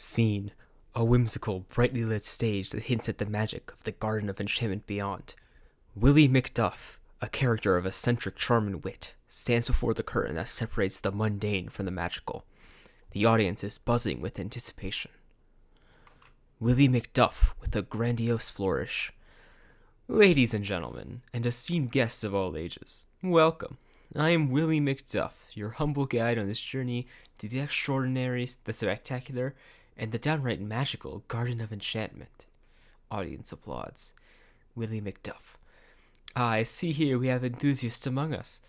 Scene: a whimsical, brightly lit stage that hints at the magic of the Garden of Enchantment beyond. Willie McDuff, a character of eccentric charm and wit, stands before the curtain that separates the mundane from the magical. The audience is buzzing with anticipation. Willie McDuff with a grandiose flourish. Ladies and gentlemen, and esteemed guests of all ages, welcome. I am Willie McDuff, your humble guide on this journey to the extraordinary, the spectacular, and the downright magical Garden of Enchantment. Audience applauds. Willie McDuff. I see here we have enthusiasts among us.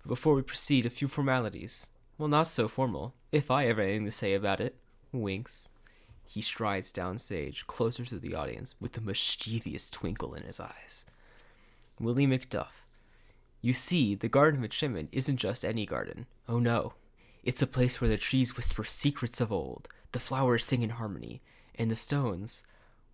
But before we proceed, a few formalities. Well, not so formal, if I have anything to say about it. Winks. He strides downstage, closer to the audience, with a mischievous twinkle in his eyes. Willie McDuff. You see, the Garden of Enchantment isn't just any garden. Oh no. It's a place where the trees whisper secrets of old, the flowers sing in harmony, and the stones,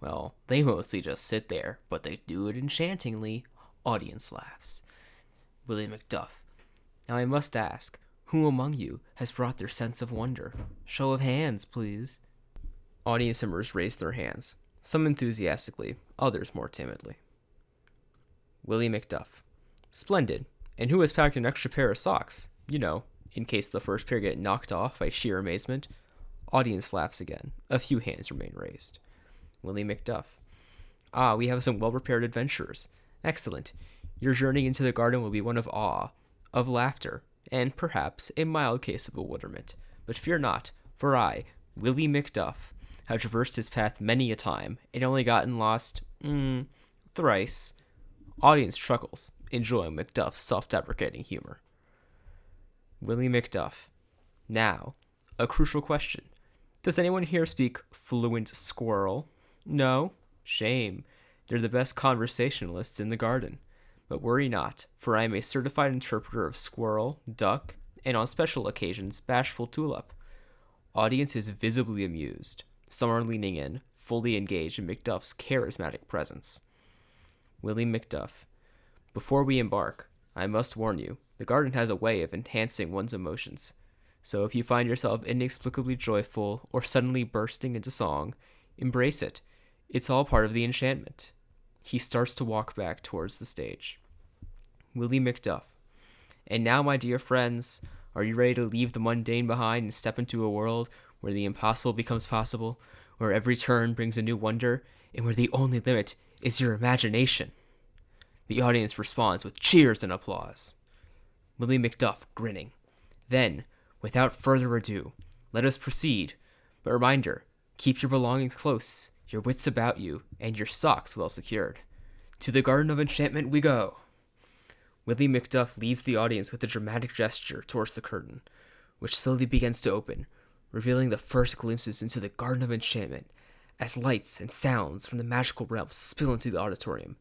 well, they mostly just sit there, but they do it enchantingly. Audience laughs. Willie McDuff. Now I must ask, who among you has brought their sense of wonder? Show of hands, please. Audience members raise their hands, some enthusiastically, others more timidly. Willie McDuff. Splendid. And who has packed an extra pair of socks? You know, in case the first pair get knocked off by sheer amazement. Audience laughs again. A few hands remain raised. Willie McDuff. Ah, we have some well-prepared adventurers. Excellent. Your journey into the garden will be one of awe, of laughter, and perhaps a mild case of bewilderment. But fear not, for I, Willie McDuff, have traversed his path many a time, and only gotten lost, thrice. Audience chuckles, enjoying McDuff's self-deprecating humor. Willie McDuff. Now, a crucial question. Does anyone here speak fluent squirrel? No? Shame. They're the best conversationalists in the garden. But worry not, for I am a certified interpreter of squirrel, duck, and on special occasions, bashful tulip. Audience is visibly amused. Some are leaning in, fully engaged in McDuff's charismatic presence. Willie McDuff. Before we embark, I must warn you, the garden has a way of enhancing one's emotions. So if you find yourself inexplicably joyful or suddenly bursting into song, embrace it. It's all part of the enchantment. He starts to walk back towards the stage. Willie McDuff. And now, my dear friends, are you ready to leave the mundane behind and step into a world where the impossible becomes possible, where every turn brings a new wonder, and where the only limit is your imagination? The audience responds with cheers and applause. Willie McDuff grinning. Then, without further ado, let us proceed. But reminder, keep your belongings close, your wits about you, and your socks well secured. To the Garden of Enchantment we go. Willie McDuff leads the audience with a dramatic gesture towards the curtain, which slowly begins to open, revealing the first glimpses into the Garden of Enchantment, as lights and sounds from the magical realm spill into the auditorium,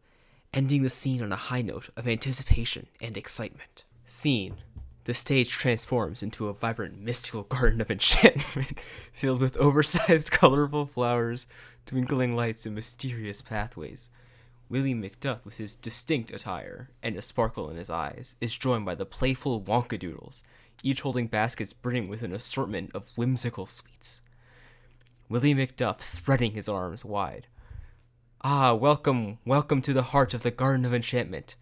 ending the scene on a high note of anticipation and excitement. Scene. The stage transforms into a vibrant, mystical garden of enchantment, filled with oversized, colorful flowers, twinkling lights, and mysterious pathways. Willie McDuff, with his distinct attire and a sparkle in his eyes, is joined by the playful Wonkadoodles, each holding baskets brimming with an assortment of whimsical sweets. Willie McDuff spreading his arms wide. Ah, welcome, welcome to the heart of the Garden of Enchantment.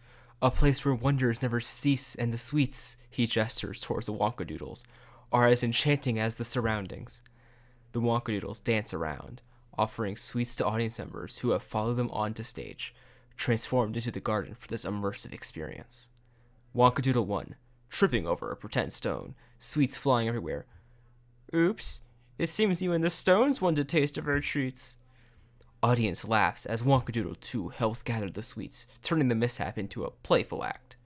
A place where wonders never cease, and the sweets, he gestures towards the Wonkadoodles, are as enchanting as the surroundings. The Wonkadoodles dance around, offering sweets to audience members who have followed them onto stage, transformed into the garden for this immersive experience. Wonkadoodle 1, tripping over a pretend stone, sweets flying everywhere. Oops, it seems you and the stones want a taste of our treats. Audience laughs as Wonkadoodle 2 helps gather the sweets, turning the mishap into a playful act.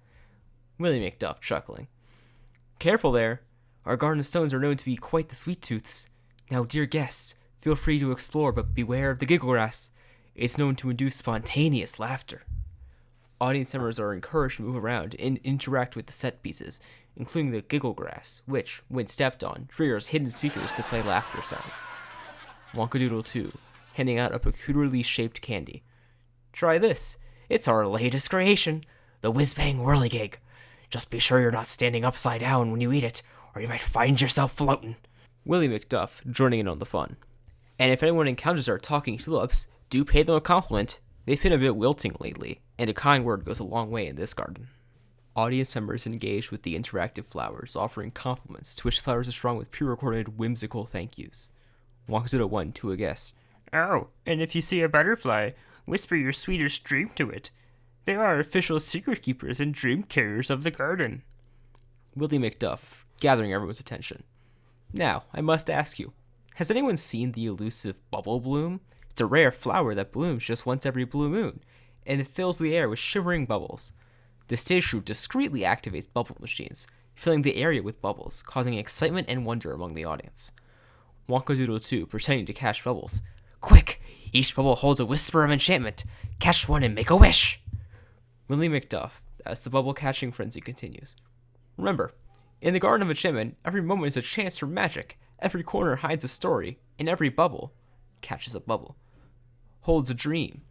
Willie McDuff chuckling. Careful there. Our garden stones are known to be quite the sweet tooths. Now, dear guests, feel free to explore, but beware of the giggle grass. It's known to induce spontaneous laughter. Audience members are encouraged to move around and interact with the set pieces, including the giggle grass, which, when stepped on, triggers hidden speakers to play laughter sounds. Wonkadoodle 2, handing out a peculiarly shaped candy. Try this. It's our latest creation, the whiz-bang whirligig. Just be sure you're not standing upside down when you eat it, or you might find yourself floating. Willie McDuff joining in on the fun. And if anyone encounters our talking tulips, do pay them a compliment. They've been a bit wilting lately, and a kind word goes a long way in this garden. Audience members engage with the interactive flowers, offering compliments, to which flowers respond with pre-recorded whimsical thank yous. Wonka 1 to a guest. Oh, and if you see a butterfly, whisper your sweetest dream to it. They are official secret keepers and dream carriers of the garden. Willie McDuff, gathering everyone's attention. Now, I must ask you, has anyone seen the elusive bubble bloom? It's a rare flower that blooms just once every blue moon, and it fills the air with shimmering bubbles. The stage crew discreetly activates bubble machines, filling the area with bubbles, causing excitement and wonder among the audience. Wonka 2, pretending to catch bubbles. Quick! Each bubble holds a whisper of enchantment. Catch one and make a wish! Willie McDuff, as the bubble catching frenzy continues. Remember, in the Garden of Enchantment, every moment is a chance for magic. Every corner hides a story, and every bubble catches a bubble. Holds a dream.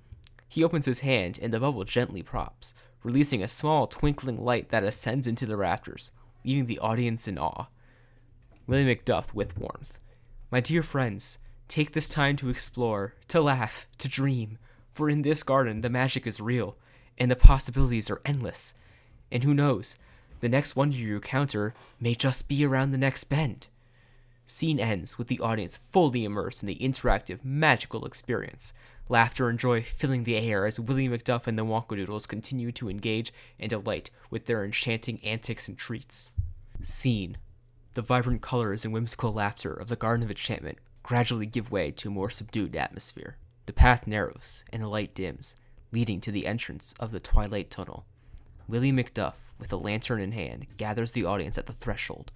He opens his hand, and the bubble gently props, releasing a small twinkling light that ascends into the rafters, leaving the audience in awe. Willie McDuff with warmth. My dear friends, take this time to explore, to laugh, to dream, for in this garden the magic is real, and the possibilities are endless. And who knows, the next wonder you encounter may just be around the next bend. Scene ends with the audience fully immersed in the interactive, magical experience. Laughter and joy filling the air as Willie McDuff and the Wonkadoodles continue to engage and delight with their enchanting antics and treats. Scene. The vibrant colors and whimsical laughter of the Garden of Enchantment gradually give way to a more subdued atmosphere. The path narrows and the light dims, leading to the entrance of the Twilight Tunnel. Willie McDuff, with a lantern in hand, gathers the audience at the threshold,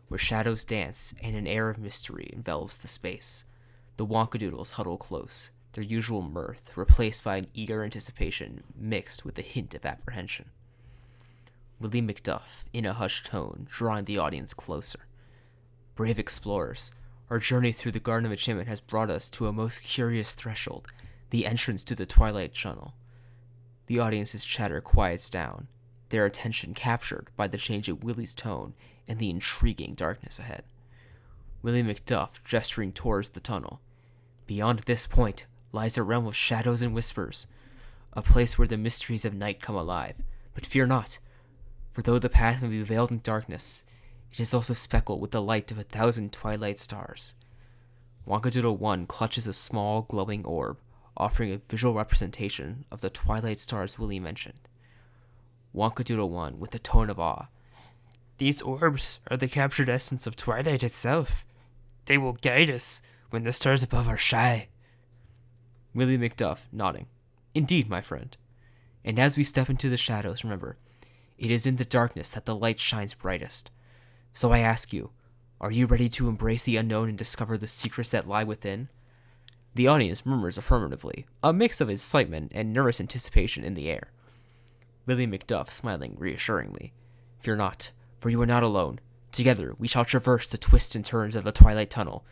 where shadows dance and an air of mystery envelops the space. The Wonkadoodles huddle close, their usual mirth replaced by an eager anticipation mixed with a hint of apprehension. Willie McDuff, in a hushed tone, drawing the audience closer. Brave explorers, our journey through the Garden of Enchantment has brought us to a most curious threshold, the entrance to the Twilight Tunnel. The audience's chatter quiets down, their attention captured by the change in Willie's tone and the intriguing darkness ahead. Willie McDuff gesturing towards the tunnel. Beyond this point lies a realm of shadows and whispers, a place where the mysteries of night come alive. But fear not, for though the path may be veiled in darkness, it is also speckled with the light of 1,000 twilight stars. Wonka 1 clutches a small, glowing orb, offering a visual representation of the twilight stars Willie mentioned. Wonka 1 with a tone of awe. These orbs are the captured essence of twilight itself. They will guide us when the stars above are shy. Willie McDuff nodding. Indeed, my friend. And as we step into the shadows, remember, it is in the darkness that the light shines brightest. So I ask you, are you ready to embrace the unknown and discover the secrets that lie within? The audience murmurs affirmatively, a mix of excitement and nervous anticipation in the air. Willie McDuff smiling reassuringly. Fear not, for you are not alone. Together we shall traverse the twists and turns of the Twilight Tunnel,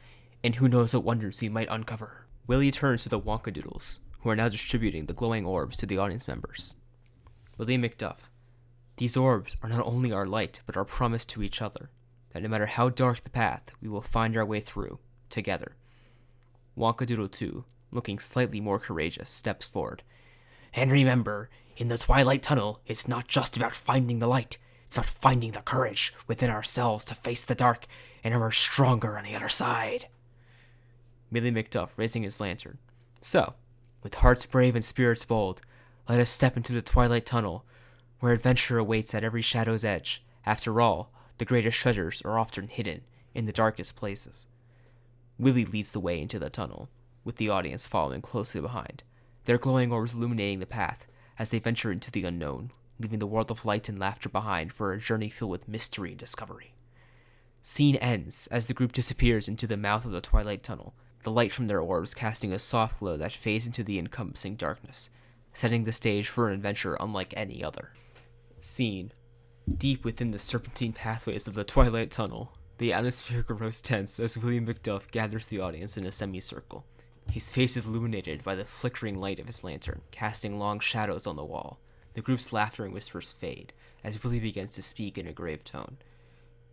and who knows what wonders we might uncover. Willie turns to the Wonkadoodles, who are now distributing the glowing orbs to the audience members. Willie McDuff. These orbs are not only our light, but our promise to each other, that no matter how dark the path, we will find our way through, together. Wonka 2, looking slightly more courageous, steps forward. And remember, in the Twilight Tunnel, it's not just about finding the light, it's about finding the courage within ourselves to face the dark and emerge stronger on the other side. Willie McDuff raising his lantern. So, with hearts brave and spirits bold, let us step into the Twilight Tunnel, where adventure awaits at every shadow's edge. After all, the greatest treasures are often hidden in the darkest places. Willie leads the way into the tunnel, with the audience following closely behind, their glowing orbs illuminating the path as they venture into the unknown, leaving the world of light and laughter behind for a journey filled with mystery and discovery. Scene ends as the group disappears into the mouth of the Twilight Tunnel, the light from their orbs casting a soft glow that fades into the encompassing darkness, setting the stage for an adventure unlike any other. Scene. Deep within the serpentine pathways of the Twilight Tunnel, the atmosphere grows tense as William McDuff gathers the audience in a semicircle. His face is illuminated by the flickering light of his lantern, casting long shadows on the wall. The group's laughter and whispers fade, as Willie begins to speak in a grave tone.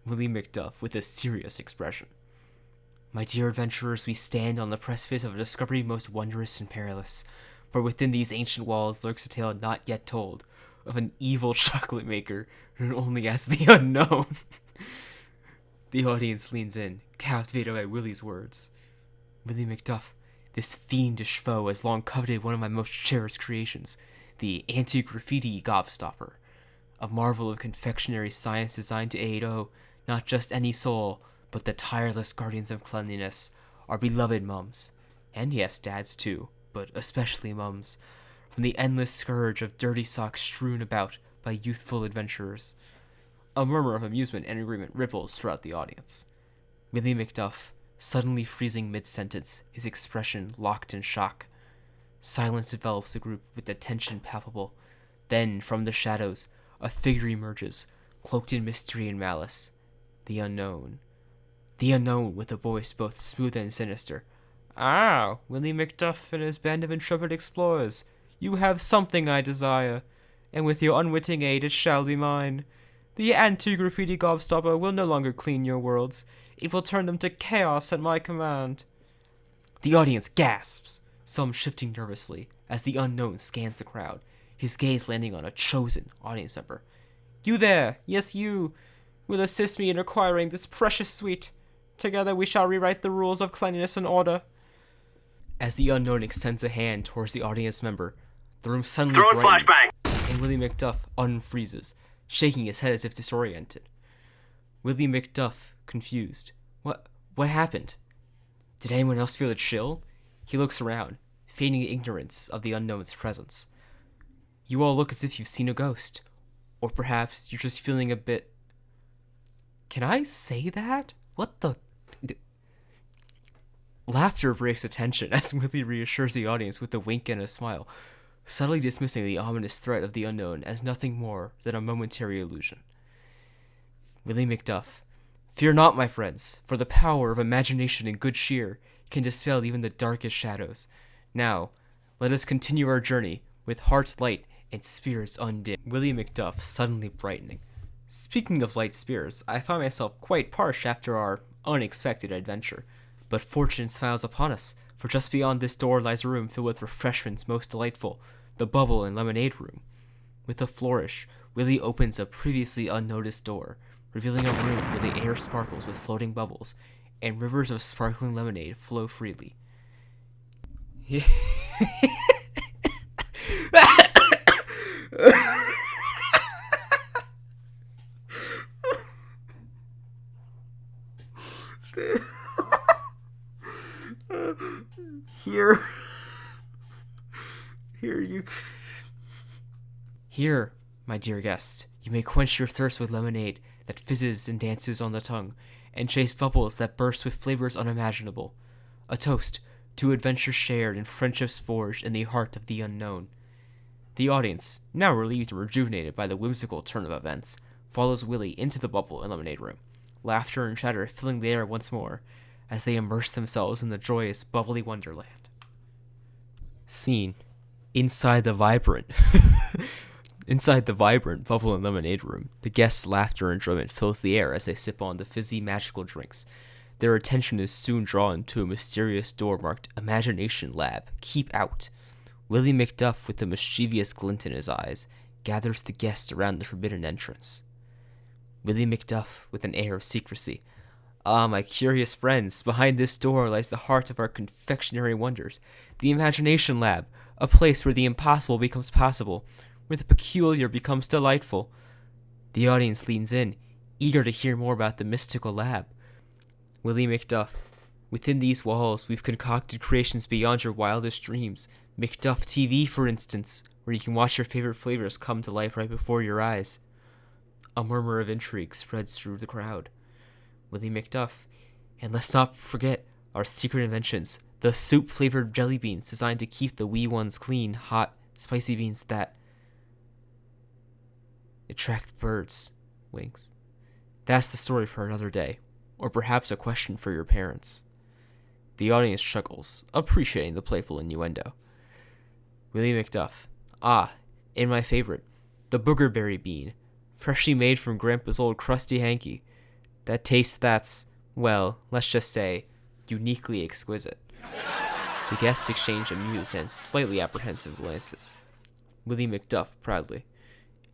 Willie McDuff with a serious expression. My dear adventurers, we stand on the precipice of a discovery most wondrous and perilous, for within these ancient walls lurks a tale not yet told of an evil chocolate maker known only as the Unknown. The audience leans in, captivated by Willie's words. Willie McDuff, this fiendish foe, has long coveted one of my most cherished creations, the anti-graffiti gobstopper, a marvel of confectionery science designed to aid, not just any soul, but the tireless guardians of cleanliness, our beloved mums. And yes, dads too, but especially mums, from the endless scourge of dirty socks strewn about by youthful adventurers. A murmur of amusement and agreement ripples throughout the audience. Willie McDuff, suddenly freezing mid-sentence, his expression locked in shock. Silence envelops the group with the tension palpable. Then, from the shadows, a figure emerges, cloaked in mystery and malice. The Unknown. The Unknown, with a voice both smooth and sinister. Ah, Willie McDuff and his band of intrepid explorers, you have something I desire, and with your unwitting aid it shall be mine. The anti-graffiti gobstopper will no longer clean your worlds. It will turn them to chaos at my command. The audience gasps, some shifting nervously, as the Unknown scans the crowd, his gaze landing on a chosen audience member. You there, yes you, will assist me in acquiring this precious sweet. Together we shall rewrite the rules of cleanliness and order. As the Unknown extends a hand towards the audience member, the room suddenly brightens, and Willie McDuff unfreezes, shaking his head as if disoriented. Willie McDuff, confused. What happened? Did anyone else feel a chill? He looks around, feigning ignorance of the Unknown's presence. You all look as if you've seen a ghost. Or perhaps you're just feeling a bit... Can I say that? What the... Laughter breaks the tension as Willie reassures the audience with a wink and a smile, subtly dismissing the ominous threat of the Unknown as nothing more than a momentary illusion. Willie McDuff, fear not, my friends, for the power of imagination and good cheer can dispel even the darkest shadows. Now, let us continue our journey with hearts light and spirits undimmed. Willie McDuff suddenly brightening. Speaking of light spirits, I find myself quite parched after our unexpected adventure. But fortune smiles upon us, for just beyond this door lies a room filled with refreshments most delightful, the bubble and lemonade room. With a flourish, Willie opens a previously unnoticed door, revealing a room where the air sparkles with floating bubbles, and rivers of sparkling lemonade flow freely. Here, my dear guest, you may quench your thirst with lemonade that fizzes and dances on the tongue, and chase bubbles that burst with flavors unimaginable. A toast to adventures shared and friendships forged in the heart of the Unknown. The audience, now relieved and rejuvenated by the whimsical turn of events, follows Willie into the bubble and lemonade room, laughter and chatter filling the air once more, as they immerse themselves in the joyous, bubbly wonderland. Scene. Inside the vibrant bubble and lemonade room, the guests' laughter and enjoyment fills the air as they sip on the fizzy, magical drinks. Their attention is soon drawn to a mysterious door marked Imagination Lab. Keep out. Willie McDuff, with a mischievous glint in his eyes, gathers the guests around the forbidden entrance. Willie McDuff, with an air of secrecy. Ah, my curious friends, behind this door lies the heart of our confectionery wonders, the Imagination Lab, a place where the impossible becomes possible, where the peculiar becomes delightful. The audience leans in, eager to hear more about the mystical lab. Willie McDuff, within these walls we've concocted creations beyond your wildest dreams. McDuff TV, for instance, where you can watch your favorite flavors come to life right before your eyes. A murmur of intrigue spreads through the crowd. Willie McDuff, and let's not forget our secret inventions, the soup-flavored jelly beans designed to keep the wee ones clean, hot, spicy beans that attract birds' wings. That's the story for another day, or perhaps a question for your parents. The audience chuckles, appreciating the playful innuendo. Willie McDuff, and my favorite, the boogerberry bean, freshly made from Grandpa's old crusty hanky. That taste that's, well, let's just say, uniquely exquisite. The guests exchange amused and slightly apprehensive glances. Willie McDuff proudly.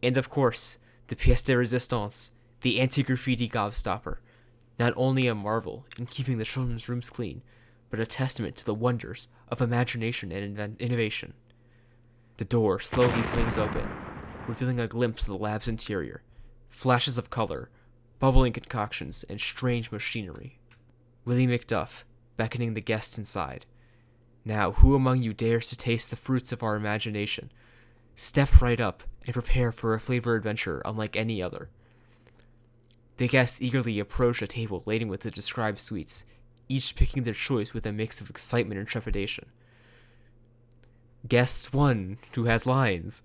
And of course, the pièce de résistance, the anti-graffiti gobstopper. Not only a marvel in keeping the children's rooms clean, but a testament to the wonders of imagination and innovation. The door slowly swings open, revealing a glimpse of the lab's interior. Flashes of color, bubbling concoctions, and strange machinery. Willie McDuff, beckoning the guests inside. Now, who among you dares to taste the fruits of our imagination? Step right up and prepare for a flavor adventure unlike any other. The guests eagerly approach a table laden with the described sweets, each picking their choice with a mix of excitement and trepidation. Guest 1, who has lines.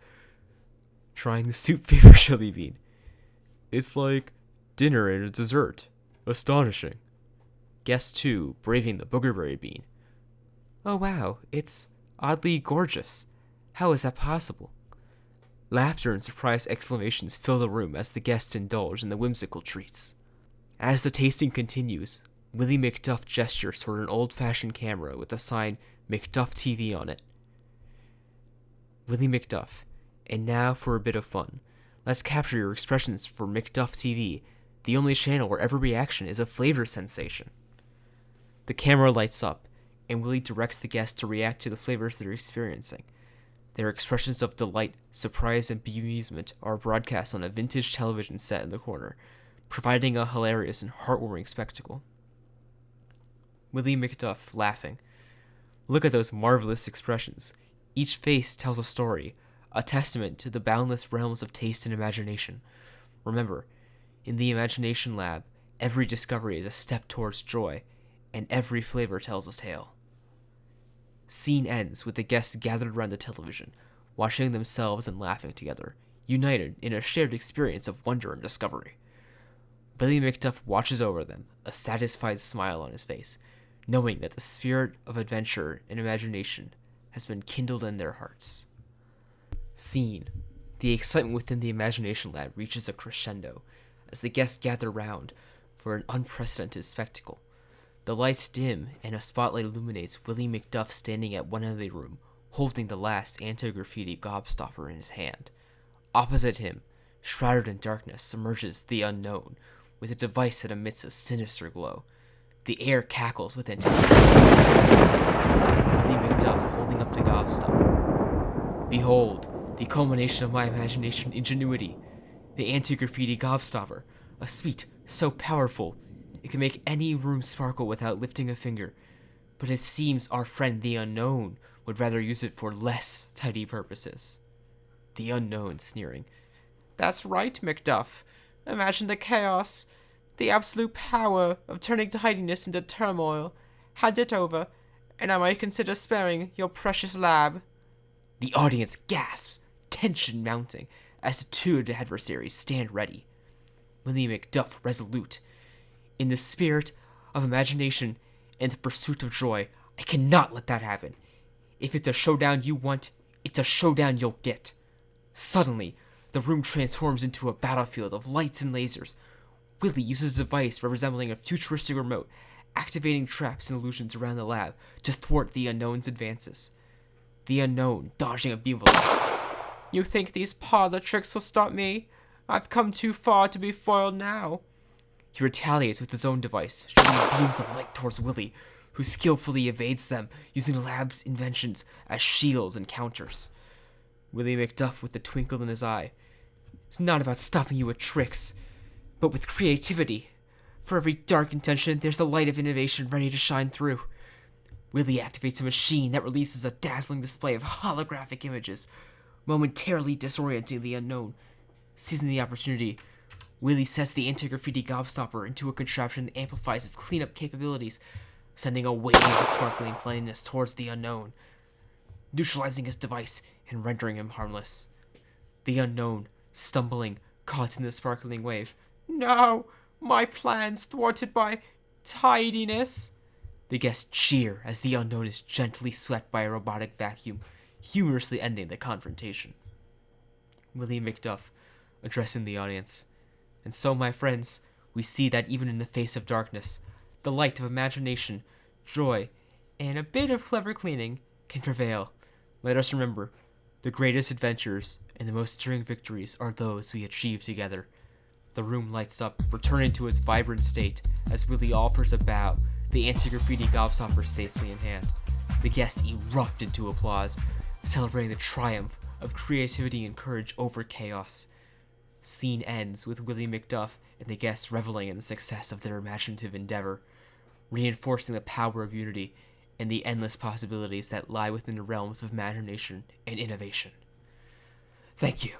Trying the soup flavored chili bean. It's like dinner and a dessert. Astonishing. Guest 2, braving the boogerberry bean. Oh wow, it's oddly gorgeous. How is that possible? Laughter and surprised exclamations fill the room as the guests indulge in the whimsical treats. As the tasting continues, Willie McDuff gestures toward an old-fashioned camera with the sign McDuff TV on it. Willie McDuff, and now for a bit of fun. Let's capture your expressions for McDuff TV, the only channel where every reaction is a flavor sensation. The camera lights up, and Willie directs the guests to react to the flavors they're experiencing. Their expressions of delight, surprise, and bemusement are broadcast on a vintage television set in the corner, providing a hilarious and heartwarming spectacle. Willie McDuff, laughing. Look at those marvelous expressions. Each face tells a story, a testament to the boundless realms of taste and imagination. Remember, in the Imagination Lab, every discovery is a step towards joy, and every flavor tells a tale. Scene ends with the guests gathered around the television, watching themselves and laughing together, united in a shared experience of wonder and discovery. Willie McDuff watches over them, a satisfied smile on his face, knowing that the spirit of adventure and imagination has been kindled in their hearts. Scene. The excitement within the Imagination Lab reaches a crescendo as the guests gather round for an unprecedented spectacle. The lights dim, and a spotlight illuminates Willie McDuff standing at one end of the room, holding the last anti-graffiti gobstopper in his hand. Opposite him, shrouded in darkness, emerges the Unknown, with a device that emits a sinister glow. The air cackles with anticipation. Willie McDuff holding up the gobstopper. Behold, the culmination of my imagination ingenuity. The anti-graffiti gobstopper, a sweet so powerful it can make any room sparkle without lifting a finger, but it seems our friend the Unknown would rather use it for less tidy purposes. The Unknown sneering. That's right, McDuff. Imagine the chaos, the absolute power of turning tidiness into turmoil. Hand it over, and I might consider sparing your precious lab. The audience gasps, tension mounting, as the two adversaries stand ready. Willie McDuff resolute. In the spirit of imagination and the pursuit of joy, I cannot let that happen. If it's a showdown you want, it's a showdown you'll get. Suddenly, the room transforms into a battlefield of lights and lasers. Willie uses a device resembling a futuristic remote, activating traps and illusions around the lab to thwart the Unknown's advances. The Unknown dodging a beam of light. You think these parlor tricks will stop me? I've come too far to be foiled now. He retaliates with his own device, shooting beams of light towards Willie, who skillfully evades them, using the lab's inventions as shields and counters. Willie McDuff with a twinkle in his eye. It's not about stopping you with tricks, but with creativity. For every dark intention, there's the light of innovation ready to shine through. Willie activates a machine that releases a dazzling display of holographic images, momentarily disorienting the Unknown. Seizing the opportunity, Willie sets the anti-graffiti gobstopper into a contraption that amplifies its cleanup capabilities, sending a wave of sparkling flaminess towards the Unknown, neutralizing his device and rendering him harmless. The Unknown, stumbling, caught in the sparkling wave. No! My plans thwarted by tidiness! The guests cheer as the Unknown is gently swept by a robotic vacuum, humorously ending the confrontation. Willie McDuff, addressing the audience. And so, my friends, we see that even in the face of darkness, the light of imagination, joy, and a bit of clever cleaning can prevail. Let us remember, the greatest adventures and the most stirring victories are those we achieve together. The room lights up, returning to its vibrant state as Willie offers a bow, the anti-graffiti gobstopper safely in hand. The guests erupt into applause, celebrating the triumph of creativity and courage over chaos. Scene ends with Willie McDuff and the guests reveling in the success of their imaginative endeavor, reinforcing the power of unity and the endless possibilities that lie within the realms of imagination and innovation. Thank you.